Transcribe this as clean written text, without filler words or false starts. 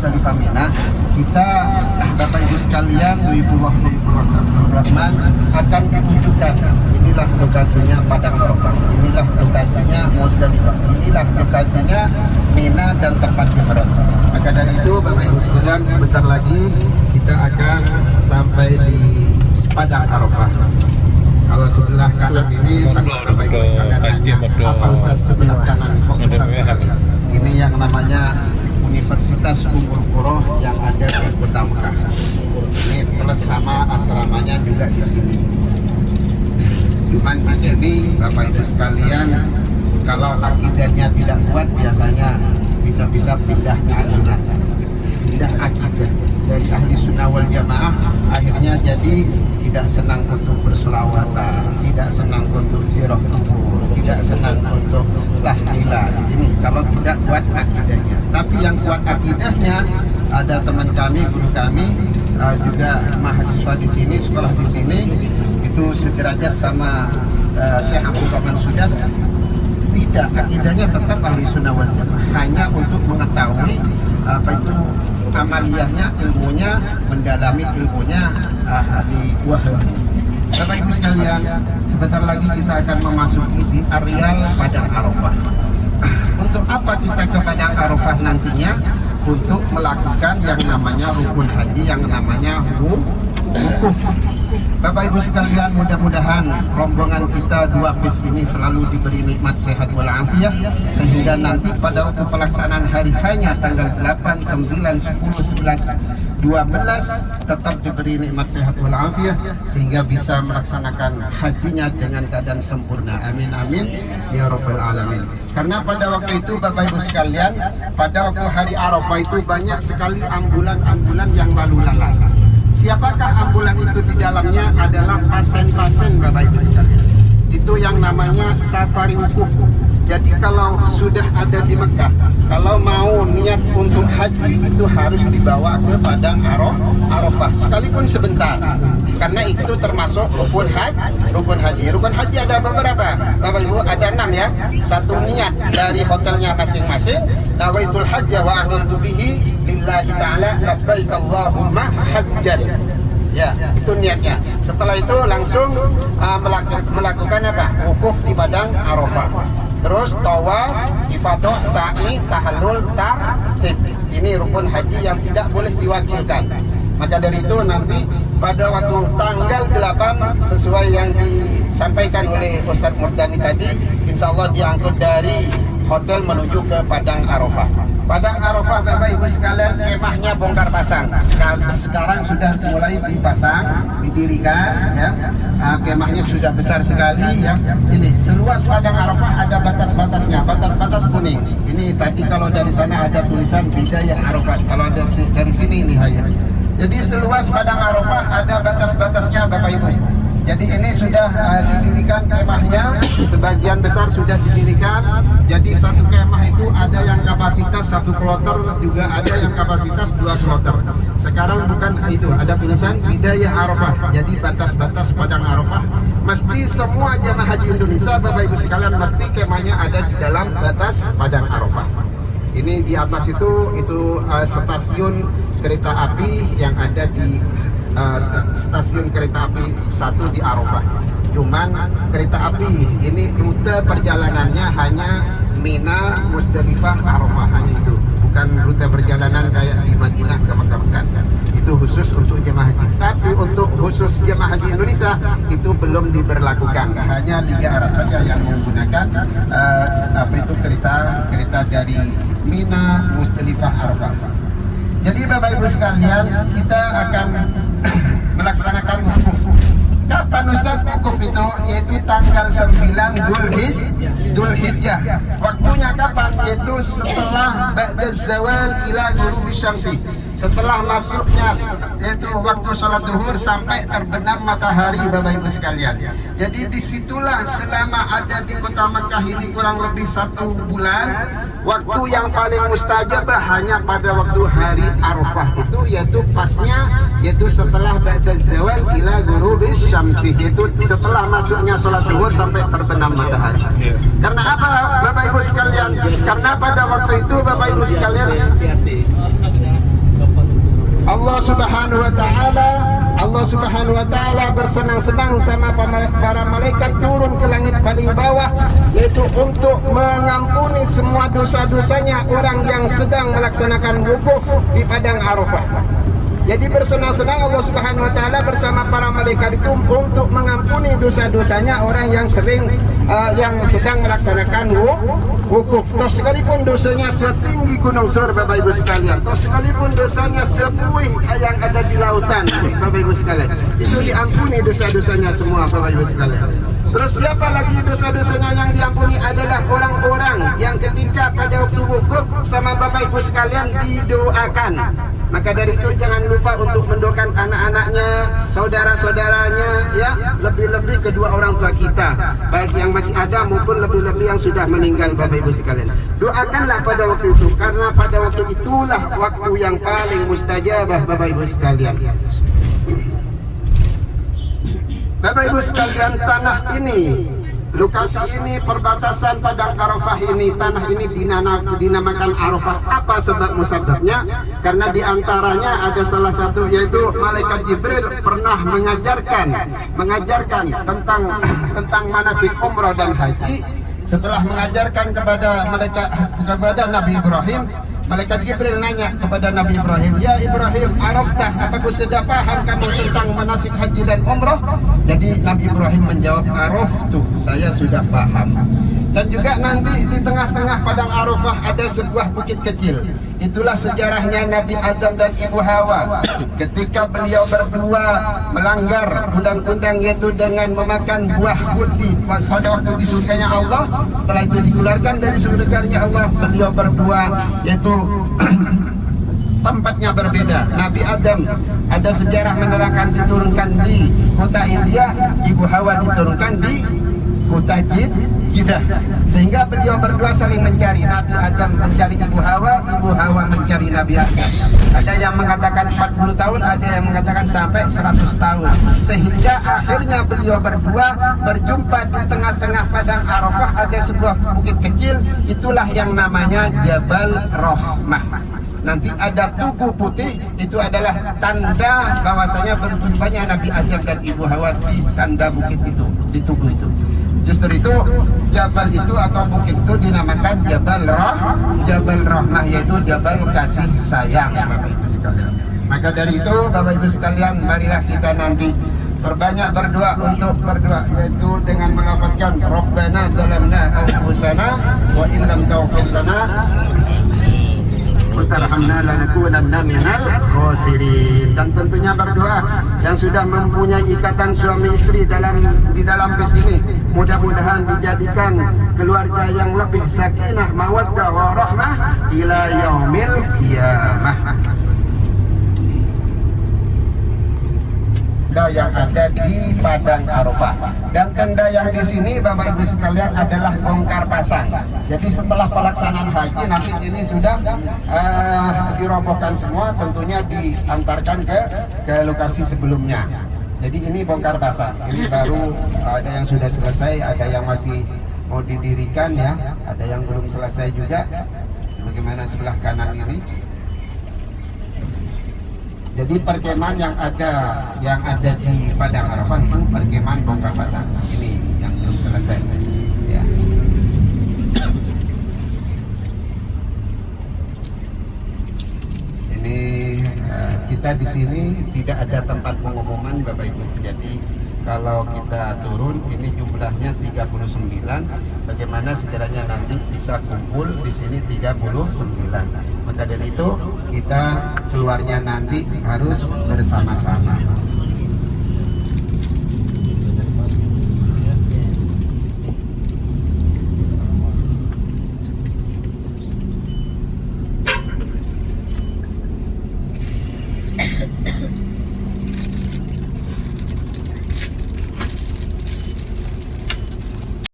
Musdalifah Mina, kita Bapak Ibu sekalian, Duifullah Rahman akan ditunjukkan. Inilah lokasinya Padang Arafah, inilah lokasinya Musdalifah, inilah lokasinya Mina dan tempat Jamrat. Maka dari itu Bapak Ibu sekalian, sebentar lagi kita akan sampai di Padang Arafah. Kalau sebelah kanan ini Bapak Ibu sekalian hanya apa Ustaz sebelah kanan kok besar sekali. Ini yang namanya Universitas Ummul Qura yang ada di Kota Mekah. Ini plus sama asramanya juga di sini. Cuman di sini Bapak Ibu sekalian, kalau akidahnya tidak kuat biasanya bisa-bisa pindah ke aliran, pindah akidah dari ahli sunnah wal jamaah, akhirnya jadi tidak senang untuk berselawatan, tidak senang untuk sirah kubur, tidak senang untuk tahlilan. Ini kalau tidak kuat akidahnya. Tapi yang kuat akidahnya, ada teman kami, guru kami, juga mahasiswa di sini, sekolah di sini, itu sederajat sama Syekh Abdul Rahman Sudas. Tidak, akidahnya tetap ahli sunnah wal jamaah, hanya untuk mengetahui apa itu amaliyahnya, ilmunya, mendalami ilmunya ahli wahabi. Bapak Ibu sekalian, sebentar lagi kita akan memasuki di areal Padang Arafah. Untuk apa kita ke Padang Arafah nantinya? Untuk melakukan yang namanya rukun haji, yang namanya wukuf. Bapak Ibu sekalian, mudah-mudahan rombongan kita 2 bis ini selalu diberi nikmat sehat walafiat, sehingga nanti pada waktu pelaksanaan hari hanya tanggal 8, 9, 10, 11, 12 tetap diberi nikmat sehat walafiat, sehingga bisa melaksanakan hajinya dengan keadaan sempurna. Amin amin ya rabbal alamin. Karena pada waktu itu Bapak Ibu sekalian, pada waktu hari Arafah itu banyak sekali ambulan-ambulan yang lalu lalang. Siapakah ambulan itu? Di dalamnya adalah pasien-pasien Bapak Ibu sekalian. Itu yang namanya safari wukuf. Jadi kalau sudah ada di Mekah, kalau mau niat untuk haji itu harus dibawa ke Padang Arafah, sekalipun sebentar. Karena itu termasuk rukun haji. Rukun haji ada beberapa, Bapak Ibu, ada 6 ya. Satu, niat dari hotelnya masing-masing. Nawaitul hajja wa ahlantu bihi lillahi ta'ala labbaik Allahumma hajjan. Ya, itu niatnya. Setelah itu langsung melakukan apa? Wukuf di Padang Arafah. Terus tawaf, ifadah, sa'i, tahallul, tartib. Ini rukun haji yang tidak boleh diwakilkan. Maka dari itu nanti pada waktu tanggal 8 sesuai yang disampaikan oleh Ustadz Murdani tadi, insya Allah diangkut dari hotel menuju ke Padang Arafah. Padang Arafah Bapak Ibu sekalian, kemahnya bongkar pasang. Sekarang sudah mulai dipasang, didirikan ya. Kemahnya sudah besar sekali ya. Ini seluas Padang Arafah ada batas-batasnya, batas-batas kuning. Ini tadi kalau dari sana ada tulisan Bidayah Arafat. Kalau ada dari sini ini hayat. Jadi seluas Padang Arafah ada batas-batasnya Bapak Ibu. Jadi ini sudah didirikan kemahnya, sebagian besar sudah didirikan. Jadi satu kemah itu ada yang kapasitas 1 kloter, juga ada yang kapasitas 2 kloter. Sekarang bukan itu, ada tulisan Bidayah Arafah. Jadi batas-batas Padang Arafah. Mesti semua jamaah haji Indonesia Bapak Ibu sekalian, mesti kemahnya ada di dalam batas Padang Arafah. Ini di atas itu stasiun kereta api yang ada di stasiun kereta api 1 di Arafah. Cuman kereta api ini rute perjalanannya hanya Mina, Musdalifah, Arafah, hanya itu. Bukan rute perjalanan kayak di Madinah ke Mekah, bukan. Itu khusus untuk jemaah haji. Tapi untuk khusus jemaah haji Indonesia itu belum diberlakukan. Hanya Liga Arab saja yang menggunakan kereta dari Mina, Musdalifah, Arafah. Jadi Bapak Ibu sekalian, kita akan melaksanakan wukuf. Kapan Ustaz wukuf itu? Yaitu tanggal 9 Dzulhijjah. Waktunya kapan? Yaitu setelah ba'da zawal ila ghurubi syamsi. Setelah masuknya yaitu waktu sholat zuhur sampai terbenam matahari Bapak Ibu sekalian. Jadi disitulah selama ada di kota Mekah ini kurang lebih 1 bulan. Waktu yang paling mustajabah hanya pada waktu hari Arafah itu, yaitu pasnya, yaitu setelah ba'da zawal ila ghurubi syamsi, yaitu setelah masuknya sholat zuhur sampai terbenam matahari. Karena apa Bapak Ibu sekalian? Karena pada waktu itu Bapak Ibu sekalian, Subhanahu wa taala bersenang-senang sama para malaikat turun ke langit paling bawah, yaitu untuk mengampuni semua dosa-dosanya orang yang sedang melaksanakan wukuf di padang Arafah. Jadi bersenang-senang Allah Subhanahu wa taala bersama para malaikat itu untuk mengampuni dosa-dosanya orang yang yang sedang melaksanakan wukuf. Toh sekalipun dosanya setinggi gunung Sur, Bapak Ibu sekalian, toh sekalipun dosanya sebuih yang ada di lautan, Bapak Ibu sekalian, itu diampuni dosa-dosanya semua, Bapak Ibu sekalian. Terus siapa lagi dosa-dosanya yang diampuni adalah orang-orang yang ketika pada waktu wukuf sama Bapak Ibu sekalian didoakan. Maka dari itu jangan lupa untuk mendoakan anak-anaknya, saudara-saudaranya, ya, lebih-lebih kedua orang tua kita, baik yang masih ada maupun lebih-lebih yang sudah meninggal, Bapak Ibu sekalian. Doakanlah pada waktu itu, karena pada waktu itulah waktu yang paling mustajabah, Bapak Ibu sekalian. Bapak Ibu sekalian, tanah ini, lokasi ini, perbatasan padang Arafah ini, tanah ini dinamakan Arafah. Apa sebab musababnya? Karena diantaranya ada salah satu, yaitu malaikat Jibril pernah mengajarkan tentang manasik umrah dan haji. Setelah mengajarkan kepada Nabi Ibrahim, malaikat Jibril nanya kepada Nabi Ibrahim, "Ya Ibrahim, araftah, apakah sudah paham kamu tentang manasik haji dan umrah?" Jadi Nabi Ibrahim menjawab, "Araftu, saya sudah paham." Dan juga nanti di tengah-tengah padang Arafah ada sebuah bukit kecil. Itulah sejarahnya Nabi Adam dan Ibu Hawa. Ketika beliau berdua melanggar undang-undang, yaitu dengan memakan buah kulti pada waktu disurganya Allah. Setelah itu dikeluarkan dari surganya Allah, beliau berdua, yaitu tempatnya berbeda. Nabi Adam ada sejarah menerangkan diturunkan di kota India, Ibu Hawa diturunkan di kota Jeddah, sehingga beliau berdua saling mencari. Nabi Adam mencari Ibu Hawa mencari Nabi Adam. Ada yang mengatakan 40 tahun, ada yang mengatakan sampai 100 tahun, sehingga akhirnya beliau berdua berjumpa di tengah-tengah padang Arafah. Ada sebuah bukit kecil, itulah yang namanya Jabal Rahmah. Nanti ada tugu putih, itu adalah tanda bahwasanya berjumpanya Nabi Adam dan Ibu Hawa di tanda bukit itu, di tugu itu. Justru itu Jabal itu atau bukit itu dinamakan Jabal Rahmah, yaitu Jabal kasih sayang, Bapak Ibu sekalian. Maka dari itu Bapak Ibu sekalian, marilah kita nanti perbanyak berdoa, yaitu dengan melafazkan Rabbana dzalamna anfusana wa illam taghfir lana wa tarhamna lanakunanna minal khasirin. Dan tentunya berdoa yang sudah mempunyai ikatan suami istri di dalam bis ini, mudah-mudahan dijadikan keluarga yang lebih sakinah, mawaddah warahmah ila yaumil qiyamah. Tenda yang ada di padang Arafah, dan tenda yang di sini Bapak Ibu sekalian adalah bongkar pasang. Jadi setelah pelaksanaan haji nanti ini sudah dirobohkan semua, tentunya diantarkan ke lokasi sebelumnya. Jadi ini bongkar pasang. Ini baru ada yang sudah selesai, ada yang masih mau didirikan, ya, ada yang belum selesai juga, sebagaimana sebelah kanan ini. Jadi perkemahan yang ada di padang Arafah itu perkemahan bongkar pasang. Ini yang belum selesai, ya. Ini kita di sini tidak ada tempat pengumuman, Bapak Ibu. Jadi kalau kita turun ini jumlahnya 39. Bagaimana sekiranya nanti bisa kumpul di sini 39. Maka dari itu kita keluarnya nanti harus bersama-sama.